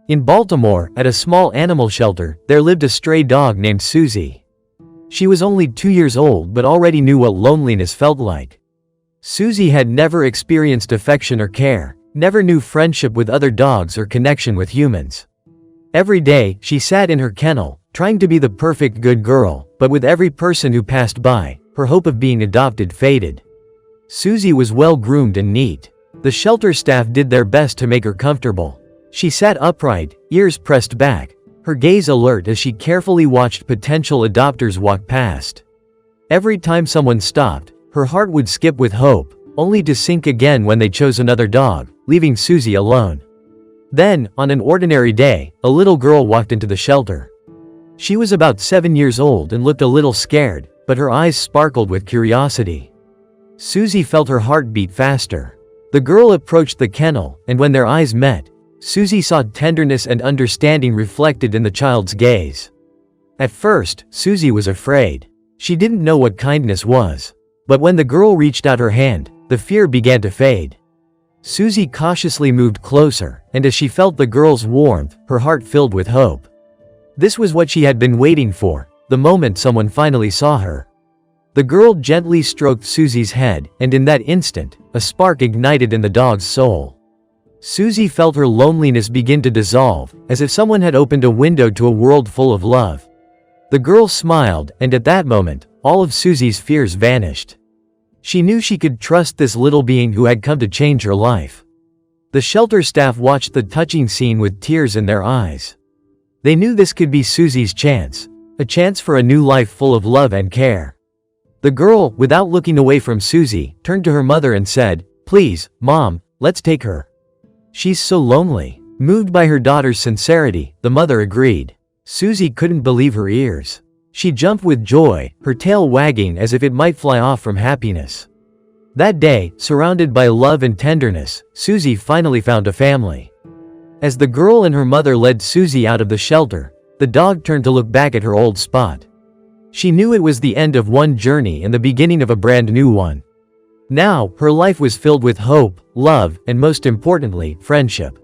In Baltimore, at a small animal shelter, there lived a stray dog named Susie. She was only 2 years old but already knew what loneliness felt like. Susie had never experienced affection or care, never knew friendship with other dogs or connection with humans. Every day, she sat in her kennel, trying to be the perfect good girl, but with every person who passed by, her hope of being adopted faded. Susie was well-groomed and neat. The shelter staff did their best to make her comfortable. She sat upright, ears pressed back, her gaze alert as she carefully watched potential adopters walk past. Every time someone stopped, her heart would skip with hope, only to sink again when they chose another dog, leaving Susie alone. Then, on an ordinary day, a little girl walked into the shelter. She was about 7 years old and looked a little scared, but her eyes sparkled with curiosity. Susie felt her heart beat faster. The girl approached the kennel, and when their eyes met, Susie saw tenderness and understanding reflected in the child's gaze. At first, Susie was afraid. She didn't know what kindness was. But when the girl reached out her hand, the fear began to fade. Susie cautiously moved closer, and as she felt the girl's warmth, her heart filled with hope. This was what she had been waiting for, the moment someone finally saw her. The girl gently stroked Susie's head, and in that instant, a spark ignited in the dog's soul. Susie felt her loneliness begin to dissolve, as if someone had opened a window to a world full of love. The girl smiled, and at that moment, all of Susie's fears vanished. She knew she could trust this little being who had come to change her life. The shelter staff watched the touching scene with tears in their eyes. They knew this could be Susie's chance, a chance for a new life full of love and care. The girl, without looking away from Susie, turned to her mother and said, "Please, Mom, let's take her. She's so lonely." Moved by her daughter's sincerity, the mother agreed. Susie couldn't believe her ears. She jumped with joy, her tail wagging as if it might fly off from happiness. That day, surrounded by love and tenderness, Susie finally found a family. As the girl and her mother led Susie out of the shelter, the dog turned to look back at her old spot. She knew it was the end of one journey and the beginning of a brand new one. Now, her life was filled with hope, love, and most importantly, friendship.